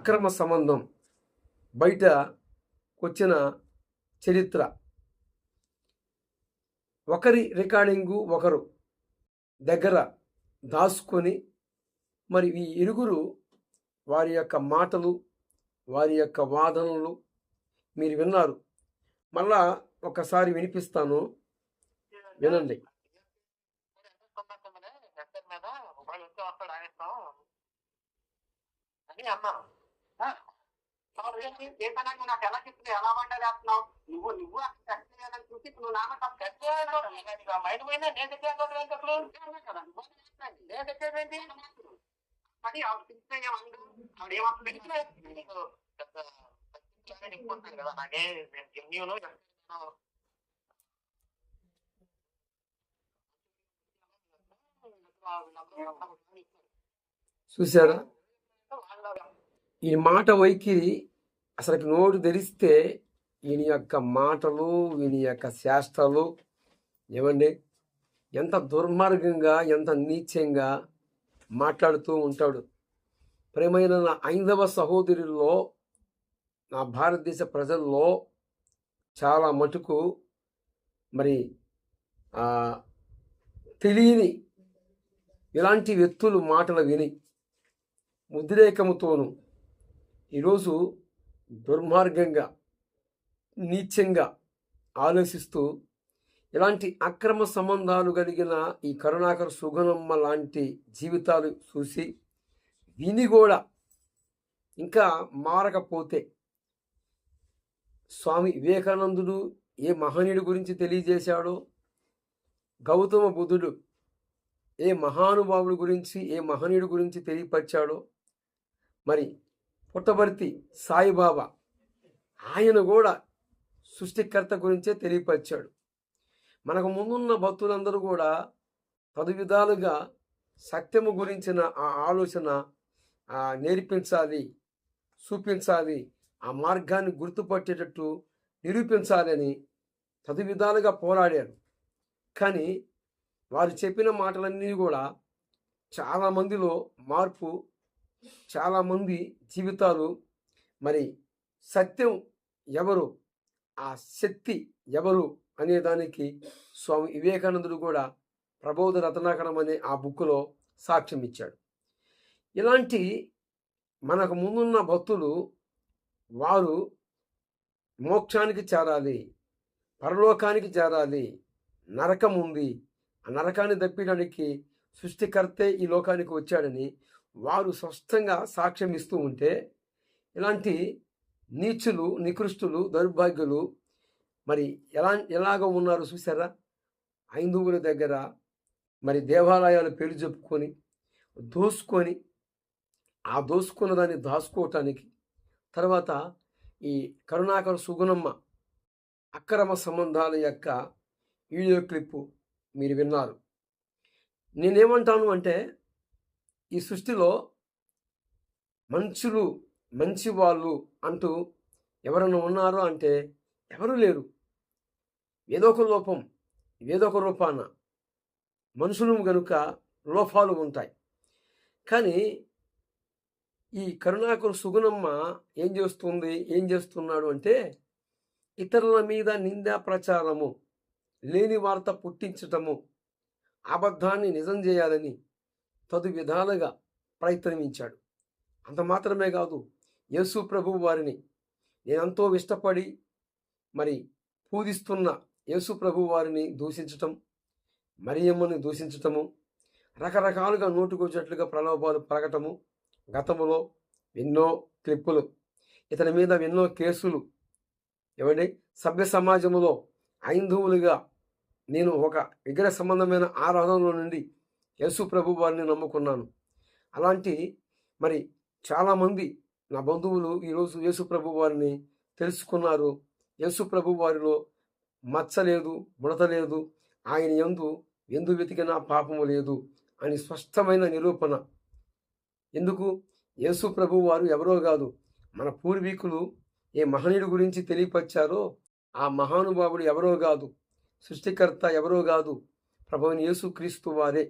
అక్రమ సంబంధం బయట వచ్చిన చరిత్ర, ఒకరి రికార్డింగు ఒకరు దగ్గర దాచుకొని మరి ఈ ఇరుగురు వారి యొక్క మాటలు, వారి యొక్క వాదనలు మీరు విన్నారు. మళ్ళా ఒకసారి వినిపిస్తాను, వినండి. నాకు ఎలా చెప్తుంది, ఎలా వండలేస్తున్నావు నువ్వు నువ్వు అసలు చూసి నువ్వు నాన్న మైండ్ పోయినా నేను తెచ్చేది అది ఆవిడ పిలిచిన ఆవిడ ఏమవుతుంది కదా నాకే జెన్యూను చూసారా ఈ మాట వైఖరి? అసలు నోటు తెరిస్తే ఈయన యొక్క మాటలు, ఈయన యొక్క శాస్త్రాలు ఏమండి ఎంత దుర్మార్గంగా, ఎంత నీచంగా మాట్లాడుతూ ఉంటాడు. ప్రేమైన నా ఐదవ సహోదరుల్లో, నా భారతదేశ ప్రజల్లో చాలా మటుకు మరి తెలియని ఇలాంటి వ్యక్తులు మాటలు విని ఉద్రేకముతోనూ ఈరోజు దుర్మార్గంగా, నీచంగా ఆలోచిస్తూ ఇలాంటి అక్రమ సంబంధాలు కలిగిన ఈ కరుణాకర్ సుగుణమ్మ లాంటి జీవితాలు చూసి విని కూడా ఇంకా మారకపోతే, స్వామి వివేకానందుడు ఏ మహనీయుడి గురించి తెలియజేశాడో, గౌతమ బుద్ధుడు ఏ మహానుభావుడి గురించి, ఏ మహనీయుడి గురించి తెలియపరిచాడో, మరి పుట్టపర్తి సాయిబాబా ఆయన కూడా సృష్టికర్త గురించే తెలియపరిచాడు. మనకు ముందున్న భక్తులందరూ కూడా పలు విధాలుగా సత్యము గురించిన ఆ ఆలోచన నేర్పించాలి, చూపించాలి, ఆ మార్గాన్ని గుర్తుపట్టేటట్టు నిరూపించాలని పలు విధాలుగా పోరాడారు. కానీ వారు చెప్పిన మాటలన్నీ కూడా చాలామందిలో మార్పు, చాలామంది జీవితాలు మరి సత్యం ఎవరు, ఆ శక్తి ఎవరు అనేదానికి స్వామి వివేకానందుడు కూడా ప్రబోధ రత్నాకరం అనే ఆ బుక్లో సాక్ష్యం ఇచ్చాడు. ఇలాంటి మనకు ముందున్న భక్తులు వారు మోక్షానికి చేరాలి, పరలోకానికి చేరాలి, నరకం ఉంది, ఆ నరకాన్ని తప్పించడానికి సృష్టికర్తే ఈ లోకానికి వచ్చాడని వారు స్పష్టంగా సాక్ష్యం ఇస్తూ ఉంటే, ఇలాంటి నీచులు, నికృష్టులు, దౌర్భాగ్యులు మరి ఎలాగ ఉన్నారు చూసారా? హైందువుల దగ్గర మరి దేవాలయాలు పేరు చెప్పుకొని దోసుకొని, ఆ దోసుకున్న దాన్ని దాచుకోవటానికి, తర్వాత ఈ కరుణాకర్ సుగుణమ్మ అక్రమ సంబంధాల యొక్క వీడియో క్లిప్పు మీరు విన్నారు. నేనేమంటాను అంటే, ఈ సృష్టిలో మనుషులు, మంచి వాళ్ళు అంటూ ఎవరైనా ఉన్నారో అంటే ఎవరూ లేరు. ఏదో ఒక లోపం, ఏదో ఒక రూపాన మనుషులు గనుక లోపాలు ఉంటాయి. కానీ ఈ కరుణాకర్ సుగుణమ్మ ఏం చేస్తున్నాడు అంటే, ఇతరుల మీద నిందా ప్రచారము, లేని వార్త పుట్టించటము, అబద్ధాన్ని నిజం చేయాలని తదు విధాలుగా ప్రయత్నించాడు. అంత మాత్రమే కాదు, యేసు ప్రభువు వారిని నేనంతో ఇష్టపడి మరి పూజిస్తున్న యేసు ప్రభువు వారిని దూషించటం, మరియమ్మని దూషించటము, రకరకాలుగా నోటుకొచ్చేట్లుగా ప్రలోభాలు పలకటము, గతంలో ఎన్నో క్లిప్పులు, ఇతని మీద ఎన్నో కేసులు. ఏమండి, సభ్య సమాజంలో హైందువులుగా నేను ఒక విగ్రహ సంబంధమైన ఆరాధనలో నుండి యేసు ప్రభు వారిని నమ్ముకున్నాను. అలాంటి మరి చాలామంది నా బంధువులు ఈరోజు యేసు ప్రభు వారిని తెలుసుకున్నారు. యేసు ప్రభు వారిలో మచ్చ లేదు, ముడత లేదు, ఆయన ఎందు వెతికినా పాపము లేదు అని స్పష్టమైన నిరూపణ. ఎందుకు? యేసు ప్రభు వారు ఎవరో కాదు, మన పూర్వీకులు ఏ మహనీయుడి గురించి తెలియపరిచారో ఆ మహానుభావుడు ఎవరో కాదు, సృష్టికర్త ఎవరో కాదు, ప్రభువైన యేసు క్రీస్తు వారే.